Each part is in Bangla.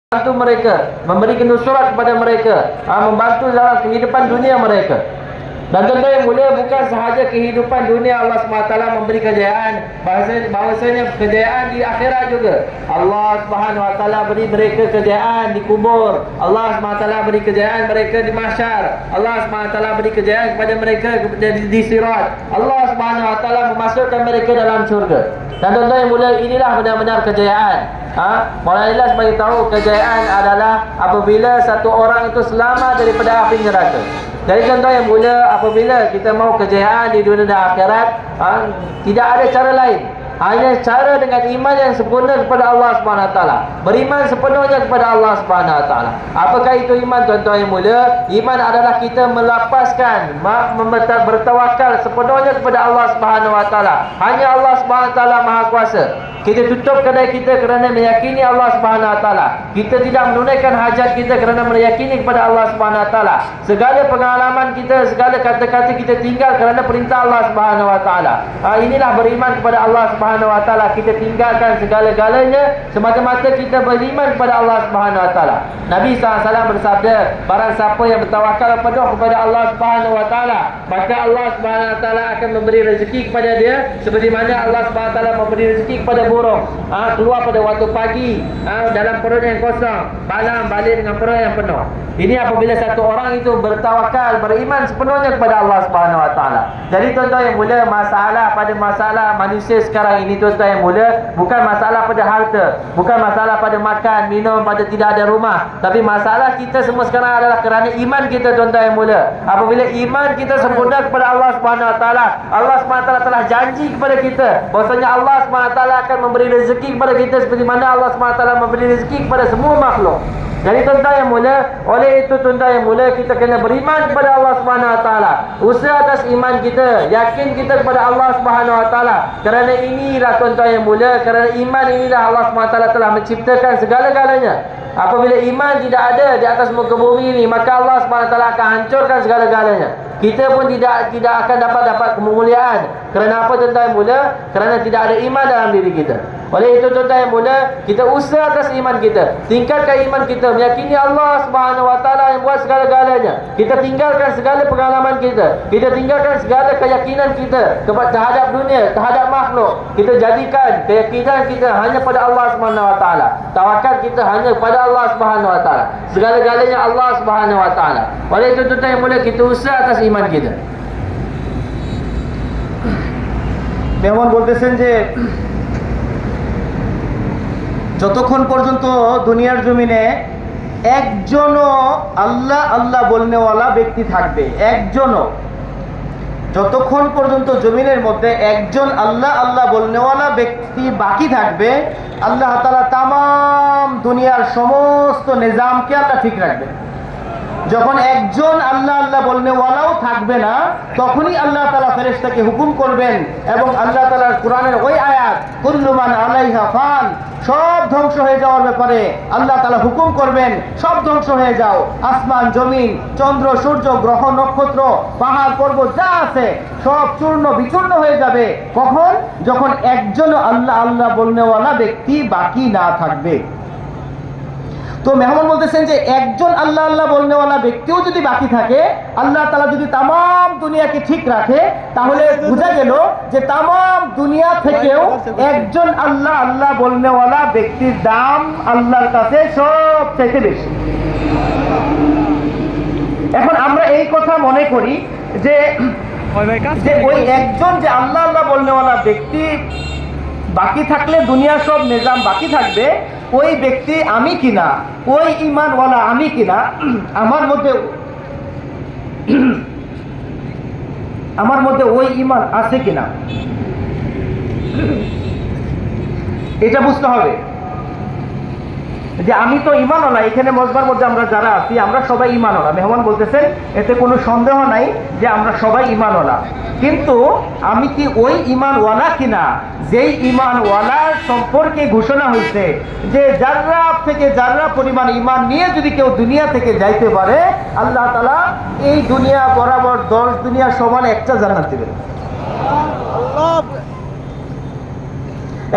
membantu mereka, memberikan nusrat kepada mereka, membantu dalam kehidupan dunia mereka. Dan tuan-tuan yang mulia, bukan sahaja kehidupan dunia Allah SWT memberi kejayaan, bahasanya kejayaan di akhirat juga. Allah SWT beri mereka kejayaan di kubur, Allah SWT beri kejayaan mereka di mahsyar, Allah SWT beri kejayaan kepada mereka di sirat, Allah SWT memasukkan mereka dalam syurga. Dan tuan-tuan yang mulia, inilah benar-benar kejayaan. Maulana Ilyas bagi tahu kejayaan adalah apabila satu orang itu selamat daripada api neraka. Jadi tuan-tuan yang mulia, apabila kita mau kejayaan di dunia dan akhirat, tidak ada cara lain, hanya cara dengan iman yang sempurna kepada Allah SWT. Beriman sepenuhnya kepada Allah SWT. Apakah itu iman, tuan-tuan yang mulia? Iman adalah kita melepaskan, bertawakal sepenuhnya kepada Allah SWT. Hanya Allah SWT Maha Kuasa. Kita tutup kedai kita kerana meyakini Allah SWT. Kita tidak menunaikan hajat kita kerana meyakini kepada Allah SWT. Segala pengalaman kita, segala kata-kata kita tinggal kerana perintah Allah SWT. Inilah beriman kepada Allah SWT. Kita tinggalkan segala-galanya semata-mata kita beriman kepada Allah SWT. Nabi SAW bersabda, barang siapa yang bertawakal penuh kepada Allah SWT, maka Allah SWT akan memberi rezeki kepada dia seperti mana Allah SWT memberi rezeki kepada burung. Keluar pada waktu pagi dalam perut yang kosong, malam balik dengan perut yang penuh. Ini apabila satu orang itu bertawakal, beriman sepenuhnya kepada Allah SWT. Jadi tuan-tuan yang mulia, masalah manusia sekarang ini, tuan-tuan yang mulia, bukan masalah pada harta, bukan masalah pada makan, minum, pada tidak ada rumah. Tapi masalah kita semua sekarang adalah kerana iman kita, tuan-tuan yang mulia. Apabila iman kita sempurna kepada Allah SWT, Allah SWT telah janji kepada kita bahwasanya Allah SWT akan memberi rezeki kepada kita seperti mana Allah SWT memberi rezeki kepada semua makhluk. Jadi tuan-tuan yang mulia, oleh itu tuan-tuan yang mulia, kita kena beriman kepada Allah SWT. Usaha atas iman kita, yakin kita kepada Allah SWT. Kerana inilah tuan-tuan yang mulia, kerana iman inilah Allah SWT telah menciptakan segala-galanya. Apabila iman tidak ada di atas muka bumi ini, maka Allah SWT akan hancurkan segala-galanya. Kita pun tidak akan dapat kemuliaan. Kerana apa, tuan-tuan yang mulia? Kerana tidak ada iman dalam diri kita. Oleh itu tuan-tuan yang mulia, kita usaha atas iman kita, tingkatkan iman kita, meyakini Allah SWT yang buat segala-galanya. Kita tinggalkan segala pengalaman kita, kita tinggalkan segala keyakinan kita terhadap dunia, terhadap makhluk. Kita jadikan keyakinan kita hanya pada Allah SWT. Tawakal kita hanya pada Allah SWT. Segala-galanya Allah SWT. Oleh itu tuan-tuan yang mulia, kita usaha atas iman kita. মেহমান বলতেছেন যে যতক্ষণ পর্যন্ত দুনিয়ার জমিনে একজনও আল্লাহ আল্লাহ বলনেওয়ালা ব্যক্তি থাকবে, একজনও, যতক্ষণ পর্যন্ত জমিনের মধ্যে একজন আল্লাহ আল্লাহ বলনেওয়ালা ব্যক্তি বাকি থাকবে, আল্লাহ তাআলা তামাম দুনিয়ার সমস্ত নিজামকে আল্লাহ ঠিক রাখবে। যখন একজন আল্লাহ আল্লাহ বলনেওয়ালাও থাকবে না, তখনই আল্লাহ তাআলা ফেরেশতাকে হুকুম করবেন এবং আল্লাহ তাআলার কোরআনের ওই আয়াত কুল্লু মান আলাইহা ফান, সব ধ্বংস হয়ে যাওয়ার ব্যাপারে আল্লাহ তাআলা হুকুম করবেন, সব ধ্বংস হয়ে যাও, আসমান জমিন, চন্দ্র সূর্য গ্রহ নক্ষত্র পাহাড় পর্বত যা আছে সব চূর্ণ বিচূর্ণ হয়ে যাবে। কখন? যখন একজন আল্লাহ আল্লাহ বলনেওয়ালা ব্যক্তি বাকি না থাকবে। তো মেহমান বলতেছেন যে একজন আল্লাহ আল্লাহ বলনেওয়ালা ব্যক্তিও যদি বাকি থাকে, আল্লাহ তাআলা যদি তামাম দুনিয়াকে ঠিক রাখে, তাহলে বোঝা গেল যে তামাম দুনিয়া থেকেও একজন আল্লাহ আল্লাহ বলনেওয়ালা ব্যক্তির দাম আল্লাহর কাছে সবচেয়ে বেশি। এখন আমরা এই কথা মনে করি যে ওই একজন যে আল্লাহ আল্লাহ বলনেওয়ালা ব্যক্তি বাকি থাকলে দুনিয়ার সব নিজাম বাকি থাকবে, ওই ব্যক্তি আমি কিনা, ওই ঈমানওয়ালা আমি কিনা, আমার মধ্যে ওই ঈমান আছে কিনা, এটা বুঝতে হবে যে আমি তো ঈমানওয়ালা। এখানে মজবার মধ্যে আমরা যারা আছি আমরা সবাই ঈমানওয়ালা। মেহমান বলতেছেন এতে কোনো সন্দেহ নাই যে আমরা সবাই ঈমানওয়ালা, কিন্তু আমি কি ওই ঈমানওয়ালা কিনা যেই ঈমানওয়ালার সম্পর্কে ঘোষণা হয়েছে যে যারা থেকে যারা পরিমাণ ঈমান নিয়ে যদি কেউ দুনিয়া থেকে যাইতে পারে, আল্লাহ তাআলা এই দুনিয়া বরাবর 10 দুনিয়া সমান একটা জান্নাত দিবেন।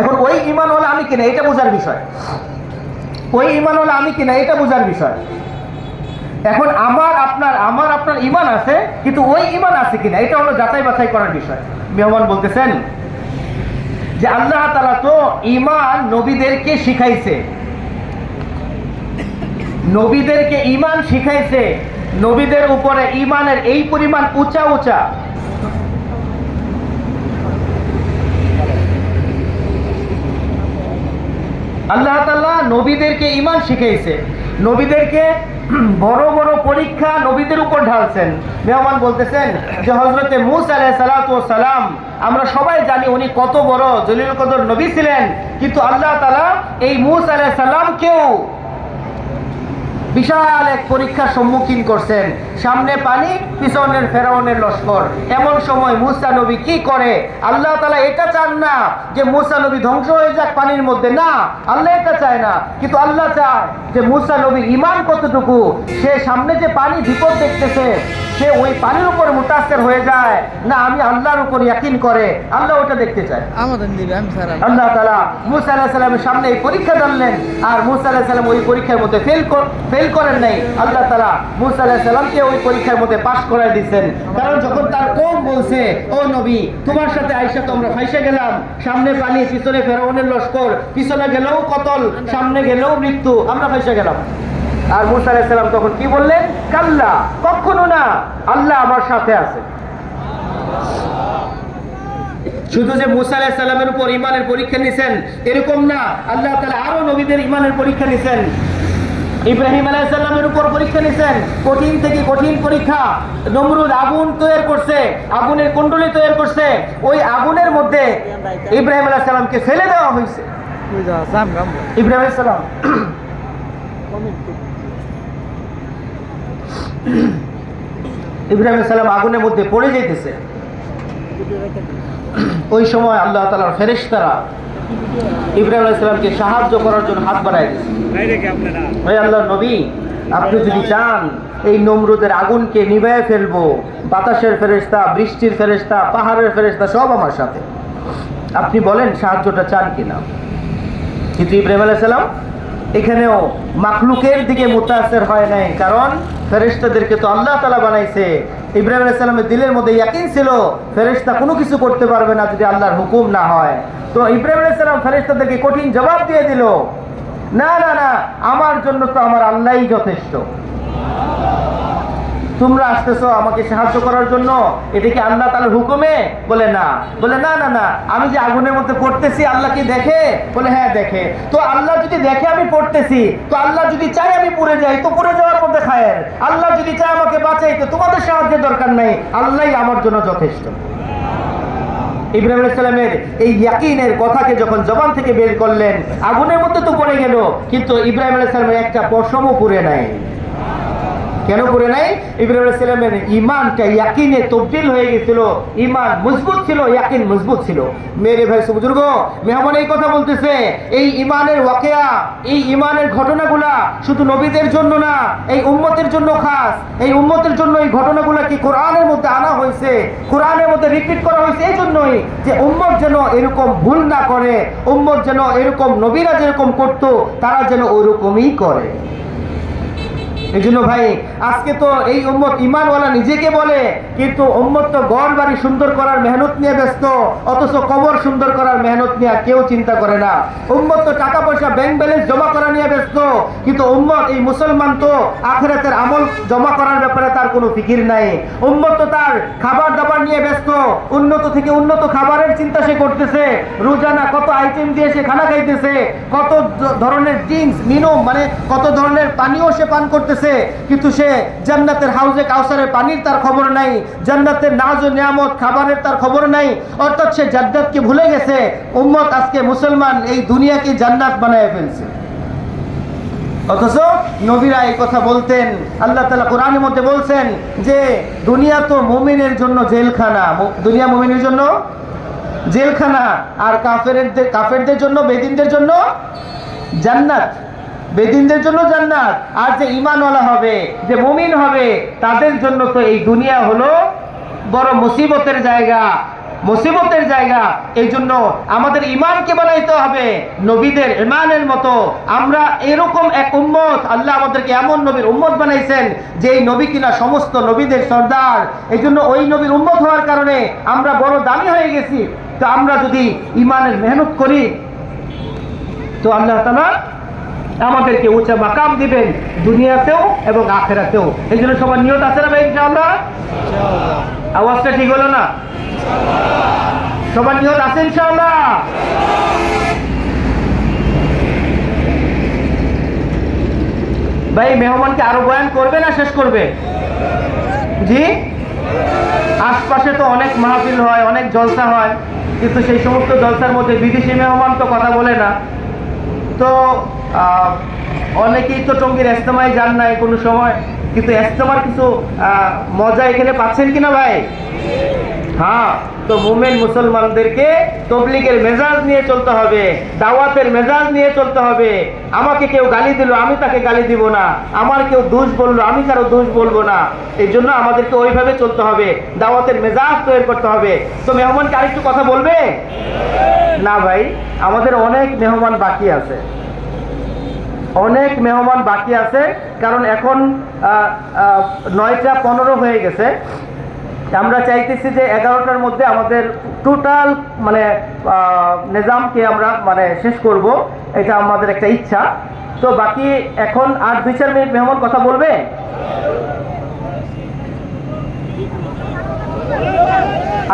এখন ওই ঈমানওয়ালা আমি কিনা এটা বোঝার বিষয়। ওই ইমান হলো আমি কিনা এটা বোঝার বিষয়। এখন আমার আপনার ইমান আছে, কিন্তু ওই ইমান আছে কিনা এটা হলো যাচাই বাছাই করার বিষয়। মেহমান বলতেছেন যে আল্লাহ তাআলা তো ইমান নবীদেরকে শিখাইছে, নবীদেরকে ইমান শিখাইছে, নবীদের উপরে ইমানের এই পরিমাণ উঁচা উঁচা। আল্লাহ তাআলা নবীদেরকে ইমান শিখাইছে, নবীদেরকে বড় বড় পরীক্ষা নবীদের উপর ঢালছেন। মেহমান বলতেছেন যে হযরতে মূসা আলাইহিস সালাতু ওয়াস সালাম, আমরা সবাই জানি উনি কত বড় জলিলুল কদর নবী ছিলেন, কিন্তু আল্লাহ তাআলা এই মূসা আলাইহিস সালামকেও বিশাল এক পরীক্ষার সম্মুখীন করছেন। সামনে পানি, পিছনের ফেরাউনের লস্কর। এমন সময় মূসা নবী কি করে? আল্লাহ তাআলা এটা চান না যে মূসা নবী ধ্বংস হয়ে যাক পানির মধ্যে, না, আল্লাহ এটা চায় না। কিন্তু আল্লাহ চায় যে মূসা নবীর ঈমান কতটুকু, সে সামনে যে পানি বিপদ দেখতেছে সে ওই পানির উপর মুতাসসির হয়ে যায় না আমি আল্লাহর উপর ইয়াকিন করে, আল্লাহ ওটা দেখতে চায়। আল্লাহ তাআলা মূসা আলাইহিস সালামের সামনে এই পরীক্ষা ডাললেন, আর মূসা আলাইহিস সালাম ওই পরীক্ষার মধ্যে ফেল করেন নাই। আল্লাহ তাআলা মূসা আলাইহিস সালামকে ওই পরীক্ষার মধ্যে পাশ করায় দিয়েছেন। কারণ যখন তার কওম বলছে, ও নবী, তোমার সাথে আয়েশা তো আমরা ফাঁসে গেলাম, সামনে পানি, পিছনে ফেরাউনের লস্কর, পিছনে গেলেও কতল, সামনে গেলেও মৃত্যু, আমরা ফাঁসে গেলাম। আর মূসা আলাইহিস সালাম তখন কি বললেন? কাল্লা, কখনো না, আল্লাহ আমার সাথে আছে। শুধু যে মূসা আলাইহিস সালামের উপর ঈমানের পরীক্ষা নিছেন এরকম না, আল্লাহ তাআলা আরো নবীদের ঈমানের পরীক্ষা নিছেন। ইব্রাহিম আলাইহিস সালামের উপর পরীক্ষা নিছেন, কঠিন থেকে কঠিন পরীক্ষা। নমরুদ আগুন তৈরি করছে, আগুনের কুণ্ডলী তৈরি করছে, ওই আগুনের মধ্যে ইব্রাহিম আলাইহিস সালামকে ফেলে দেওয়া হয়েছে। ইব্রাহিম আলাইহিস সালাম ইব্রাহিম আলাইহিস সালাম আগুনের মধ্যে পড়ে যাইতেছে। ওই সময় আল্লাহ তাআলার ফেরেশতারা ইব্রাহিম আলাইহিস সালামকে সাহায্য করার জন্য হাত বাড়ায় দিয়েছে। হে আল্লাহর নবী, আপনি যদি চান এই নমরুদের আগুনকে নিভায়ে ফেলবো, বাতাসের ফেরেশতা, বৃষ্টির ফেরেশতা, পাহাড়ের ফেরেশতা সব আমার সাথে, আপনি বলেন সাহায্যটা চান কিনা। কিন্তু ইব্রাহিম আলাইহিস সালাম এখানেও মাখলুকের দিকে মুতাসির হয় নাই, কারণ ফেরেশতাদেরকে তো আল্লাহ তাআলা বানাইছে। ইব্রাহিম আলাইহিস সালামের দিলের মধ্যে ইয়াকিন ছিল ফেরেশতা কোনো কিছু করতে পারবে না যদি আল্লাহর হুকুম না হয়। তো ইব্রাহিম আলাইহিস সালাম ফেরেশতাদেরকে কঠিন জবাব দিয়ে দিল, না না না, আমার জন্য তো আমার আল্লাহই যথেষ্ট। তোমরা আসতেছো আমাকে সাহায্য করার জন্য, এটা কি আল্লাহ তাআলার হুকুমে? বলে না। বলে না না না, আমি যে আগুনের মধ্যে পড়তেছি আল্লাহ কি দেখে? বলে হ্যাঁ দেখে। তো আল্লাহ যদি দেখে আমি পড়তেছি, তো আল্লাহ যদি চায় আমি পড়ে যাই, তো পড়ে যাওয়ার মধ্যে খায়ের। আল্লাহ যদি চায় আমাকে বাঁচাইতে, তোমাদের সাহায্যের দরকার নাই, আল্লাহই আমার জন্য যথেষ্ট। ইব্রাহিম আলাইহিস সালামের এই ইয়াকিনের কথাকে যখন জবান থেকে বের করলেন, আগুনের মধ্যে তো পড়ে গেল, কিন্তু ইব্রাহিম আলাইহিস সালামের একটা পশমও পুড়ে নাই। কেন করে নাই? ইব্রাহিম আলাইহিস সালামের ঈমানটা ইয়াকিনে তবদীল হয়ে গিয়েছিল, ঈমান মজবুত ছিল, ইয়াকিন মজবুত ছিল। মেরে ভাই বুজুর্গ, মেহমান এই কথা বলতেছে, এই ঈমানের ওয়াকিয়া, এই ঈমানের ঘটনাগুলা শুধু নবীদের জন্য না, এই উম্মতের জন্য খাস। এই উম্মতের জন্য এই ঘটনাগুলা কি কোরআনের মধ্যে আনা হয়েছে, কোরআনের মধ্যে রিপিট করা হয়েছে এই জন্যই যে উম্মত যেন এরকম ভুল না করে, উম্মত যেন এরকম নবীরা যেরকম করতো তারা যেন ওরকমই করে। এই জন্য ভাই, আজকে তো এই উম্মত ঈমানওয়ালা নিজেকে বলে, কিন্তু উম্মত তো ঘর বাড়ি সুন্দর করার মেহনত নিয়ে ব্যস্ত, অথচ কবর সুন্দর করার মেহনত নিয়ে কেউ চিন্তা করে না। উম্মত তো টাকা পয়সা ব্যাংক ব্যালেন্স জমা করা নিয়ে ব্যস্ত, কিন্তু উম্মত এই মুসলমান তো আখিরাতের আমল জমা করার ব্যাপারে তার কোনো ফিকির নাই। উম্মত তো তার খাবার দাবার নিয়ে ব্যস্ত, উন্নত থেকে উন্নত খাবারের চিন্তা সে করতেছে, রোজানা কত আইটেম দিয়ে সে খানা খাইতেছে, কত ধরনের ড্রিঙ্কস মিনুম মানে কত ধরনের পানীয় সে পান করতেছে, কিন্তু সে জান্নাতের হাউজে কাউসারের পানির তার খবর নাই, জান্নাতের নাজ ও নিয়ামত খাবারের তার খবর নাই, অর্থাৎ সে জান্নাতকে ভুলে গেছে। উম্মত আজকে মুসলমান এই দুনিয়াকে জান্নাত বানায় ফেলছে। অথচ নবীরা এই কথা বলতেন। আল্লাহ তাআলা কোরআনের মধ্যে বলছেন যে দুনিয়া তো মুমিনের জন্য জেলখানা, দুনিয়া মুমিনের জন্য জেলখানা, আর কাফেরদের জন্য, বেদিনদের জন্য জান্নাত। বেদিনদের জন্য জান্নাত, আর যে ঈমানওয়ালা হবে, যে মুমিন হবে, তাদের জন্য তো এই দুনিয়া হলো বড় মুসিবতের জায়গা। মুসিবতের জায়গা। এই জন্য আমাদের ইমানকে বানাইতে হবে নবীদের ইমানের মতো। আমরা এরকম এক উম্মত, আল্লাহ আমাদেরকে এমন নবীর উম্মত বানাইছেন যে এই নবী কিনা সমস্ত নবীদের সর্দার। এই জন্য ওই নবীর উম্মত হওয়ার কারণে আমরা বড় দামি হয়ে গেছি। তো আমরা যদি ইমানের মেহনত করি তো আল্লাহ তাআলা আমাদেরকে উঁচা মাকাম দিবেন দুনিয়াতেও এবং আখিরাতেও। এই জন্য সবার নিয়ত আছে না ভাই ইনশাআল্লাহ? আওয়াজটা ঠিক হলো না? সবার নিয়ত আছে ইনশাআল্লাহ? ভাই মেহমানকে আরো বয়ান করবে না শেষ করবে? জি, আশপাশে তো অনেক মাহফিল হয়, অনেক জলসা হয়, কিন্তু সেই সমস্ত জলসার মধ্যে বিদেশি মেহমান তো কথা বলে না। তো অনেকেই তো টঙ্গীর ইজতেমায় যান নাই কোনো সময়, কিন্তু ইজতেমার কিছু মজা এখানে পাচ্ছেন কিনা ভাই? হ্যাঁ, তো মুমিন মুসলমানদেরকে তবলিগের মেজাজ নিয়ে চলতে হবে, দাওয়াতের মেজাজ নিয়ে চলতে হবে। আমাকে কেউ গালি দিল আমি তাকে গালি দিব না, আমার কেউ দোষ বললো আমি কারো দোষ বলবো না। এই জন্য আমাদেরকে ওইভাবে চলতে হবে, দাওয়াতের মেজাজ তৈরি করতে হবে। তো মেহমানকে আরেকটু কথা বলবে না ভাই? আমাদের অনেক মেহমান বাকি আছে, অনেক মেহমান বাকি আছে, কারণ এখন 9টা 15 হয়ে গেছে। আমরা চাইতেছি যে 11টার মধ্যে আমাদের টোটাল মানে নিজামকে আমরা মানে শেষ করব, এটা আমাদের একটা ইচ্ছা। তো বাকি এখন আর 2-4 মিনিট মেহমান কথা বলবে।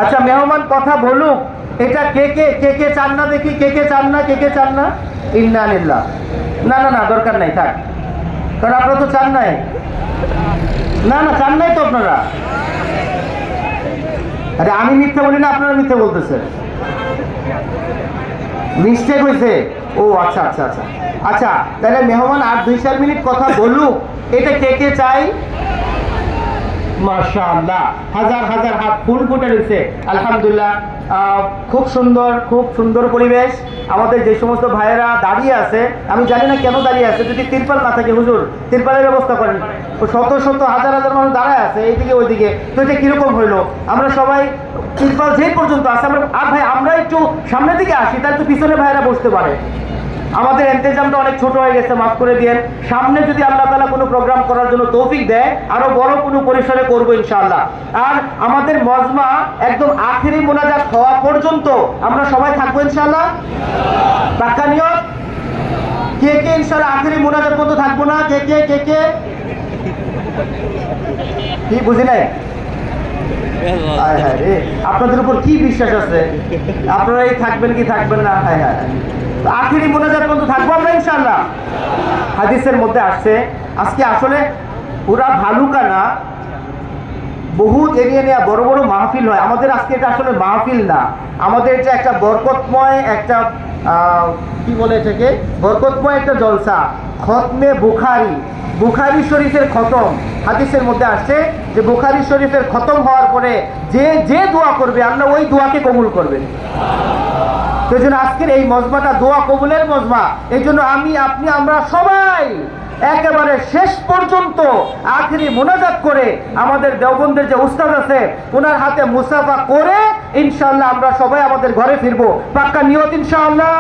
আচ্ছা, মেহমান কথা বলুক, এটা কে কে কে কে চান না দেখি, কে কে চান না, কে কে চান না? ইন্না লিল্লাহ। না না না, দরকার নাই, থাক, কারণ আপনারা তো চান নাই। না না, চান নাই তো আপনারা। আরে আমি মিথ্যা বলি না, আপনারা মিথ্যা বলতেছেন, মিস্টেক হয়েছে। ও আচ্ছা আচ্ছা আচ্ছা আচ্ছা, তাহলে মেহমান আর 2-4 মিনিট কথা বলুক, এটা কে কে চাই? মাশাআল্লাহ, হাজার হাজার হাত ফুল ফুটে রয়েছে, আলহামদুলিল্লাহ। খুব সুন্দর, খুব সুন্দর পরিবেশ। আমাদের যে সমস্ত ভাইয়েরা দাঁড়িয়ে আছে, আমি জানি না কেন দাঁড়িয়ে আছে, যদি তিরপাল না থাকে হুজুর তিরপালের ব্যবস্থা করেন। শত শত হাজার হাজার মানুষ দাঁড়ায় আছে এইদিকে ওইদিকে, তো এটা কিরকম হইলো? আমরা সবাই তিরপাল যেই পর্যন্ত আছে আমরা, আর ভাই আমরা একটু সামনের দিকে আসি, তাহলে তো পিছনে ভাইয়েরা বসতে পারে। আমাদের ইন্তেজামটা অনেক ছোট হয়ে গেছে, মাফ করে দিয়েন। সামনে যদি আল্লাহ তাআলা কোনো প্রোগ্রাম করার জন্য তৌফিক দেয়, আরো বড় কোনো পরিসরে করবো ইনশাআল্লাহ। আর আমাদের মজমা একদম আখেরি মোনাজাত হওয়া পর্যন্ত আমরা সবাই থাকবো ইনশাআল্লাহ। পাক্কা নিয়ত? কে কে ইনশাআল্লাহ আখেরি মোনাজাত পর্যন্ত থাকবো না? কে কে কে কে? কি বুঝি নাই? আপনাদের উপর কি বিশ্বাস আছে? আপনারাই থাকবেন কি থাকবেন না? হ্যাঁ হ্যাঁ, আখেরি মোনাজাত পর্যন্ত থাকবো আমরা ইনশাআল্লাহ। হাদিসের মধ্যে আসছে, আজকে আসলে পুরা ভালুকা না, বহুত এরিয়া নিয়ে বড় বড় মাহফিল হয়। আমাদের আজকে এটা আসলে মাহফিল না, আমাদের যে একটা বরকতময় একটা কি বলে এটাকে, বরকতময় একটা জলসা, খতমে বুখারী, বুখারী শরীফের খতম। হাদিসের মধ্যে আসছে যে বুখারী শরীফের খতম হওয়ার পরে যে যে দোয়া করবে আল্লাহ ওই দোয়াকে কবুল করবেন। তো এই জন্য আজকের এই মজমাটা দোয়া কবুলের মজমা। এই জন্য আমি, আপনি, আমরা সবাই একেবারে শেষ পর্যন্ত আখেরি মোনাজাত করে আমাদের দেওবন্দের যে উস্তাদ আছে ওনার হাতে মুসাফা করে ইনশাআল্লাহ আমরা সবাই আমাদের ঘরে ফিরবো। পাক্কা নিয়ত ইনশাআল্লাহ।